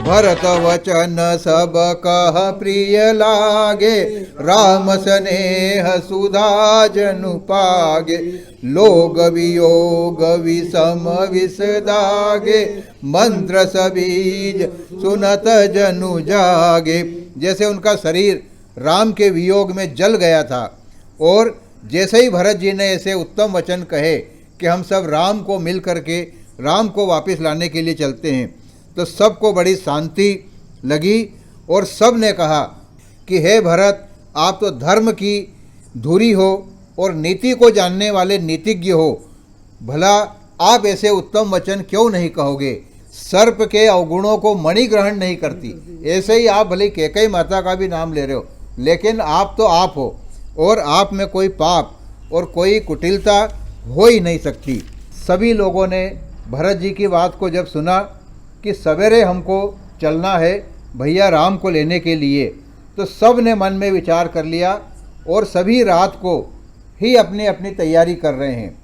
भरत वचन सब कह प्रिय लागे, राम स्नेह सुधा जनु पागे। लोग वियोग विषम विष दागे, मंत्र सबीज सुनत जनु जागे। जैसे उनका शरीर राम के वियोग में जल गया था, और जैसे ही भरत जी ने ऐसे उत्तम वचन कहे कि हम सब राम को मिल करके राम को वापस लाने के लिए चलते हैं, तो सबको बड़ी शांति लगी और सब ने कहा कि हे भरत, आप तो धर्म की धुरी हो और नीति को जानने वाले नीतिज्ञ हो, भला आप ऐसे उत्तम वचन क्यों नहीं कहोगे। सर्प के अवगुणों को मणि ग्रहण नहीं करती, ऐसे ही आप भले कैकेयी माता का भी नाम ले रहे हो, लेकिन आप तो आप हो और आप में कोई पाप और कोई कुटिलता हो ही नहीं सकती। सभी लोगों ने भरत जी की बात को जब सुना कि सवेरे हमको चलना है भैया राम को लेने के लिए, तो सब ने मन में विचार कर लिया और सभी रात को ही अपनी अपनी तैयारी कर रहे हैं।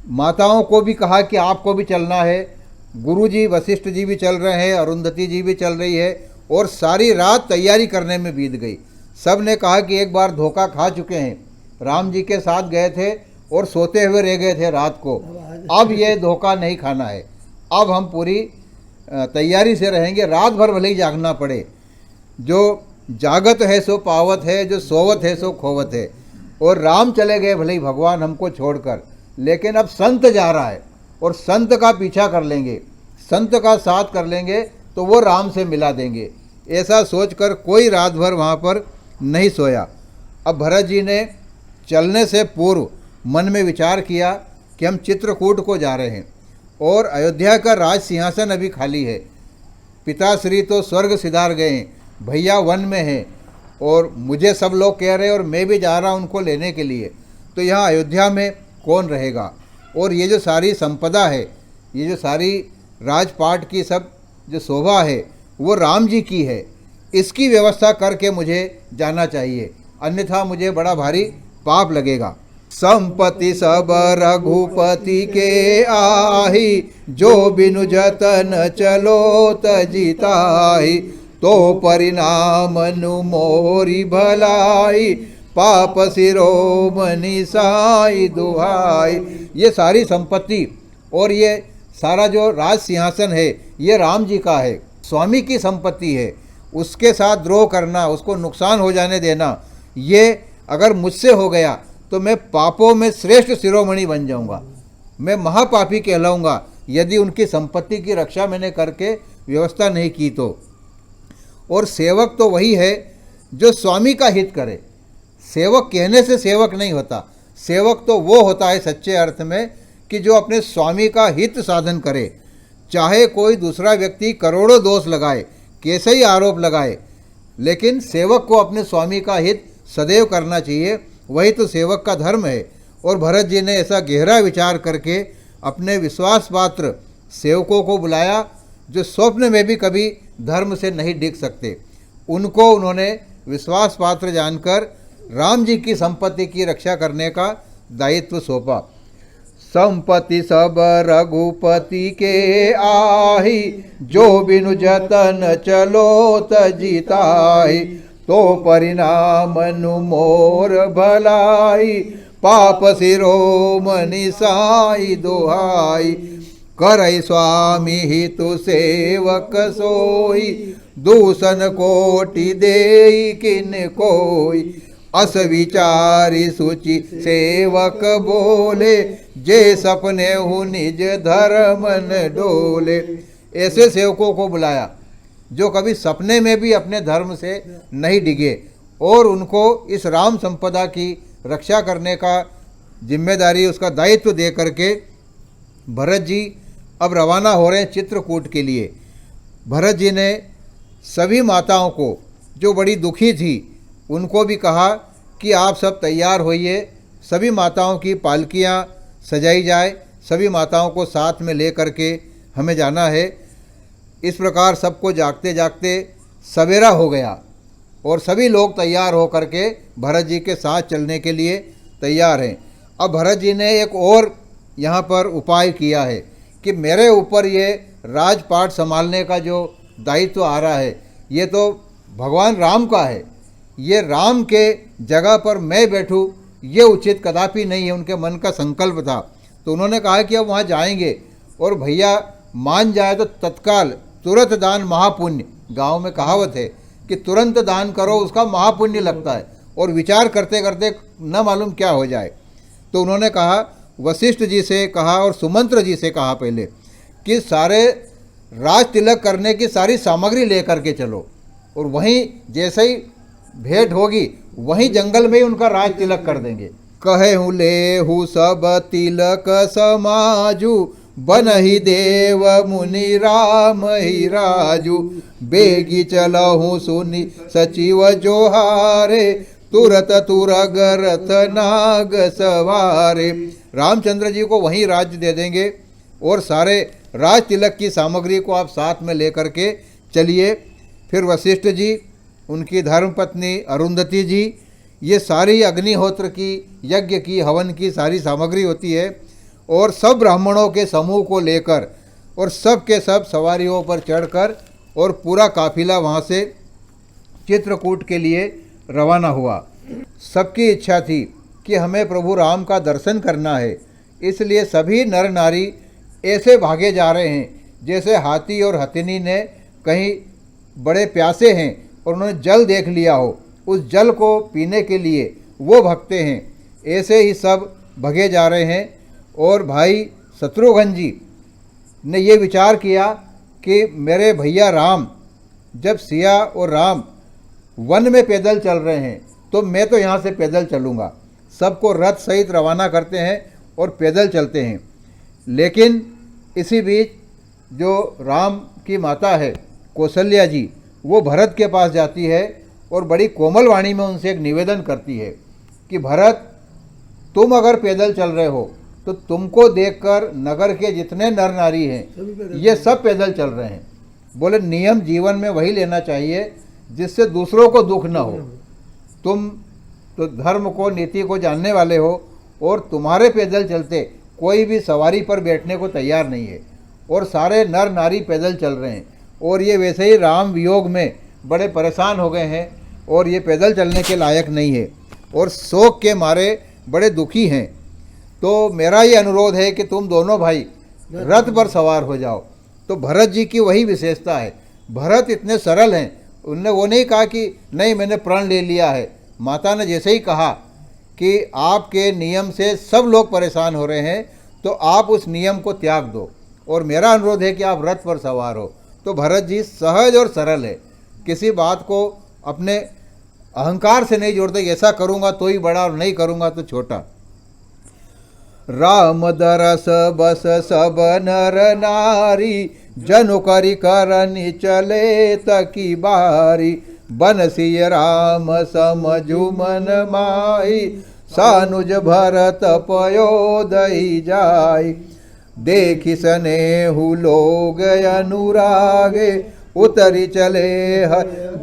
माताओं को भी कहा कि आपको भी चलना है, गुरुजी वशिष्ठ जी भी चल रहे हैं, अरुंधति जी भी चल रही है, और सारी रात तैयारी करने में बीत गई। सब ने कहा कि एक बार धोखा खा चुके हैं, राम जी के साथ गए थे और सोते हुए रह गए थे रात को, अब ये धोखा नहीं खाना है, अब हम पूरी तैयारी से रहेंगे, रात भर भले ही जागना पड़े। जो जागत है सो पावत है, जो सोवत है सो खोवत है। और राम चले गए भले ही भगवान हमको छोड़कर, लेकिन अब संत जा रहा है और संत का पीछा कर लेंगे, संत का साथ कर लेंगे तो वो राम से मिला देंगे। ऐसा सोचकर कोई रात भर वहाँ पर नहीं सोया। अब भरत जी ने चलने से पूर्व मन में विचार किया कि हम चित्रकूट को जा रहे हैं और अयोध्या का राज सिंहासन अभी खाली है, पिताश्री तो स्वर्ग सिधार गए हैं, भैया वन में हैं, और मुझे सब लोग कह रहे हैं और मैं भी जा रहा हूँ उनको लेने के लिए, तो यहाँ अयोध्या में कौन रहेगा। और ये जो सारी संपदा है, ये जो सारी राजपाट की सब जो शोभा है वो राम जी की है, इसकी व्यवस्था करके मुझे जाना चाहिए, अन्यथा मुझे बड़ा भारी पाप लगेगा। संपत्ति सब रघुपति के आही, जो बिनु जतन चलो तजिताही। तो परिणाम नु मोरी भलाई, पाप शिरोमणि साई दुहाई। ये सारी संपत्ति और ये सारा जो राज सिंहासन है ये राम जी का है, स्वामी की संपत्ति है, उसके साथ द्रोह करना, उसको नुकसान हो जाने देना, ये अगर मुझसे हो गया तो मैं पापों में श्रेष्ठ शिरोमणि बन जाऊंगा, मैं महापापी कहलाऊंगा यदि उनकी संपत्ति की रक्षा मैंने करके व्यवस्था नहीं की तो। और सेवक तो वही है जो स्वामी का हित करे, सेवक कहने से सेवक नहीं होता, सेवक तो वो होता है सच्चे अर्थ में कि जो अपने स्वामी का हित साधन करे। चाहे कोई दूसरा व्यक्ति करोड़ों दोष लगाए, कैसे ही आरोप लगाए, लेकिन सेवक को अपने स्वामी का हित सदैव करना चाहिए, वही तो सेवक का धर्म है। और भरत जी ने ऐसा गहरा विचार करके अपने विश्वास पात्र सेवकों को बुलाया, जो स्वप्न में भी कभी धर्म से नहीं डिग सकते। उनको उन्होंने विश्वास पात्र जानकर राम जी की संपत्ति की रक्षा करने का दायित्व सौंपा। संपत्ति सब रघुपति के आही, जो बिनु जतन चलो तजिताही। तो परिणाम नु मोर भलाई, पाप शिरोमणि साई दुहाई। करई स्वामी हितु सेवक सोई, दूषण कोटि देई किन कोई। अस विचारी सुचि सेवक बोले, जे सपने हूँ निज धर्म न डोले। ऐसे सेवकों को बुलाया जो कभी सपने में भी अपने धर्म से नहीं डिगे, और उनको इस राम संपदा की रक्षा करने का जिम्मेदारी, उसका दायित्व दे करके भरत जी अब रवाना हो रहे हैं चित्रकूट के लिए। भरत जी ने सभी माताओं को जो बड़ी दुखी थी उनको भी कहा कि आप सब तैयार होइए, सभी माताओं की पालकियाँ सजाई जाए, सभी माताओं को साथ में ले करके हमें जाना है। इस प्रकार सबको जागते जागते सवेरा हो गया और सभी लोग तैयार हो करके भरत जी के साथ चलने के लिए तैयार हैं। अब भरत जी ने एक और यहाँ पर उपाय किया है कि मेरे ऊपर ये राजपाट संभालने का जो दायित्व आ रहा है, ये तो भगवान राम का है, ये राम के जगह पर मैं बैठूं, ये उचित कदापि नहीं है। उनके मन का संकल्प था। तो उन्होंने कहा कि अब वहाँ जाएंगे और भैया मान जाए तो तत्काल तुरंत दान महापुण्य। गांव में कहावत है कि तुरंत दान करो, उसका महापुण्य लगता है, और विचार करते करते न मालूम क्या हो जाए। तो उन्होंने कहा, वशिष्ठ जी से कहा और सुमंत्र जी से कहा पहले कि सारे राज तिलक करने की सारी सामग्री लेकर के चलो, और वहीं जैसे ही भेंट होगी वहीं जंगल में ही उनका राज तिलक कर देंगे। कहेहु लेहु सब तिलक समाजू, बनहि देव मुनि राम ही राजू। बेगी चलहु सुनि सचिव जोहारे, तुरत तुरग रथ नाग सवारे। रामचंद्र जी को वहीं राज्य दे देंगे और सारे राज तिलक की सामग्री को आप साथ में लेकर के चलिए। फिर वशिष्ठ जी, उनकी धर्मपत्नी अरुंधति जी, ये सारी अग्निहोत्र की, यज्ञ की, हवन की सारी सामग्री होती है, और सब ब्राह्मणों के समूह को लेकर और सब के सब सवारियों पर चढ़कर और पूरा काफिला वहाँ से चित्रकूट के लिए रवाना हुआ। सबकी इच्छा थी कि हमें प्रभु राम का दर्शन करना है, इसलिए सभी नर नारी ऐसे भागे जा रहे हैं जैसे हाथी और हथिनी ने कहीं बड़े प्यासे हैं और उन्होंने जल देख लिया हो, उस जल को पीने के लिए वो भगते हैं। ऐसे ही सब भगे जा रहे हैं। और भाई शत्रुघ्न जी ने ये विचार किया कि मेरे भैया राम, जब सिया और राम वन में पैदल चल रहे हैं तो मैं तो यहाँ से पैदल चलूँगा। सबको रथ सहित रवाना करते हैं और पैदल चलते हैं। लेकिन इसी बीच जो राम की माता है कौशल्या जी, वो भरत के पास जाती है और बड़ी कोमल वाणी में उनसे एक निवेदन करती है कि भरत, तुम अगर पैदल चल रहे हो तो तुमको देखकर नगर के जितने नर नारी हैं ये सब पैदल चल रहे हैं। बोले नियम जीवन में वही लेना चाहिए जिससे दूसरों को दुख न हो। तुम तो धर्म को, नीति को जानने वाले हो, और तुम्हारे पैदल चलते कोई भी सवारी पर बैठने को तैयार नहीं है, और सारे नर नारी पैदल चल रहे हैं, और ये वैसे ही राम वियोग में बड़े परेशान हो गए हैं और ये पैदल चलने के लायक नहीं है और शोक के मारे बड़े दुखी हैं। तो मेरा ये अनुरोध है कि तुम दोनों भाई रथ पर सवार हो जाओ। तो भरत जी की वही विशेषता है, भरत इतने सरल हैं, उनने वो नहीं कहा कि नहीं मैंने प्रण ले लिया है। माता ने जैसे ही कहा कि आपके नियम से सब लोग परेशान हो रहे हैं तो आप उस नियम को त्याग दो और मेरा अनुरोध है कि आप रथ पर सवार हो। तो भरत जी सहज और सरल है, किसी बात को अपने अहंकार से नहीं जोड़ते, ऐसा करूँगा तो ही बड़ा और नहीं करूँगा तो छोटा। राम दरस बस सब नर नारी, जनु करि करनि चले तकी बारी। बनसिय राम समझु मन माही, सानुज भरत पयोदहि जाय। देखि स्नेहु लोग अनुरागे, उतरी चले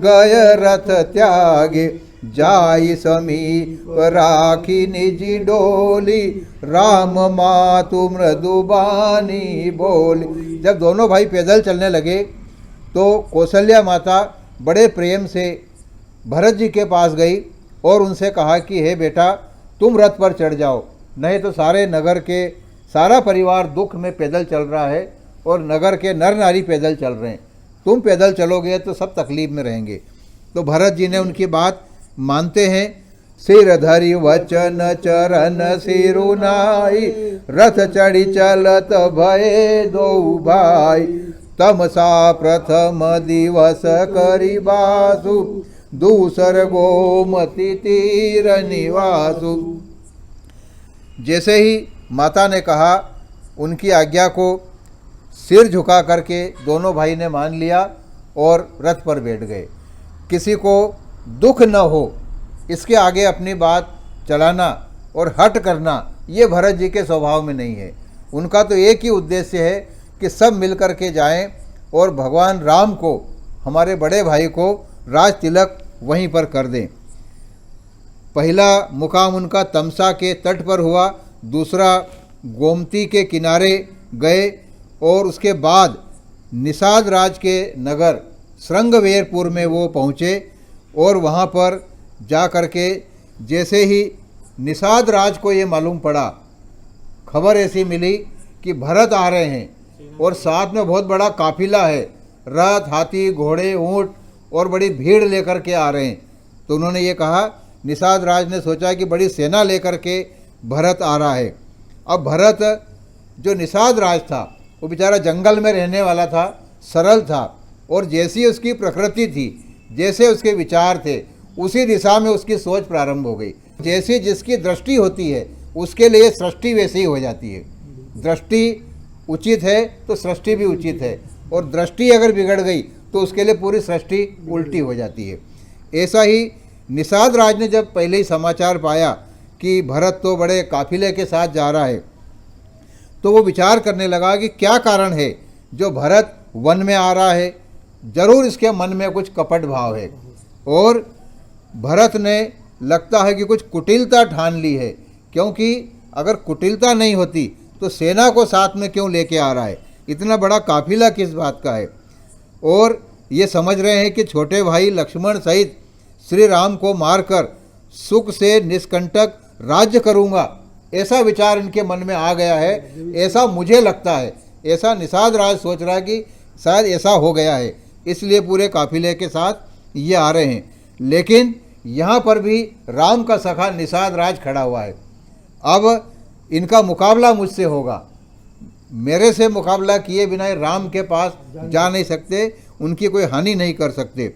गय रथ त्यागे। जाई समीप राखी निजी डोली, राम मातु मृदुबानी बोली। जब दोनों भाई पैदल चलने लगे तो कौशल्या माता बड़े प्रेम से भरत जी के पास गई और उनसे कहा कि हे बेटा, तुम रथ पर चढ़ जाओ, नहीं तो सारे नगर के सारा परिवार दुख में पैदल चल रहा है और नगर के नर नारी पैदल चल रहे हैं। तुम पैदल चलोगे तो सब तकलीफ में रहेंगे। तो भरत जी ने उनकी बात मानते हैं। सिर धरि वचन चरण सिरुनाई, रथ चढ़ी चलत भये दो भाई। तमसा प्रथम दिवस करि बासु, दूसर गोमती तीर निवासु। जैसे ही माता ने कहा, उनकी आज्ञा को सिर झुका करके दोनों भाई ने मान लिया और रथ पर बैठ गए। किसी को दुख न हो इसके आगे अपनी बात चलाना और हट करना ये भरत जी के स्वभाव में नहीं है। उनका तो एक ही उद्देश्य है कि सब मिलकर के जाएं और भगवान राम को, हमारे बड़े भाई को राज तिलक वहीं पर कर दें। पहला मुकाम उनका तमसा के तट पर हुआ, दूसरा गोमती के किनारे गए और उसके बाद निषाद राज के नगर श्रृंगवेरपुर में वो पहुँचे और वहाँ पर जा कर के जैसे ही निषाद राज को ये मालूम पड़ा, खबर ऐसी मिली कि भरत आ रहे हैं और साथ में बहुत बड़ा काफिला है, रथ, हाथी, घोड़े, ऊँट और बड़ी भीड़ लेकर के आ रहे हैं। तो उन्होंने ये कहा, निषाद राज ने सोचा कि बड़ी सेना लेकर के भरत आ रहा है। अब भरत जो निषाद राज था वो बेचारा जंगल में रहने वाला था, सरल था, और जैसी उसकी प्रकृति थी, जैसे उसके विचार थे, उसी दिशा में उसकी सोच प्रारंभ हो गई। जैसी जिसकी दृष्टि होती है उसके लिए सृष्टि वैसी ही हो जाती है। दृष्टि उचित है तो सृष्टि भी उचित है, और दृष्टि अगर बिगड़ गई तो उसके लिए पूरी सृष्टि उल्टी हो जाती है। ऐसा ही निषाद राज ने जब पहले ही समाचार पाया कि भरत तो बड़े काफिले के साथ जा रहा है, तो वो विचार करने लगा कि क्या कारण है जो भरत वन में आ रहा है। जरूर इसके मन में कुछ कपट भाव है, और भरत ने लगता है कि कुछ कुटिलता ठान ली है, क्योंकि अगर कुटिलता नहीं होती तो सेना को साथ में क्यों लेके आ रहा है, इतना बड़ा काफिला किस बात का है। और ये समझ रहे हैं कि छोटे भाई लक्ष्मण सहित श्री राम को मारकर सुख से निष्कंटक राज्य करूँगा, ऐसा विचार इनके मन में आ गया है, ऐसा मुझे लगता है। ऐसा निषाद राज सोच रहा है कि शायद ऐसा हो गया है, इसलिए पूरे काफिले के साथ ये आ रहे हैं। लेकिन यहाँ पर भी राम का सखा निषाद राज खड़ा हुआ है। अब इनका मुकाबला मुझसे होगा, मेरे से मुकाबला किए बिना राम के पास जा नहीं सकते, उनकी कोई हानि नहीं कर सकते।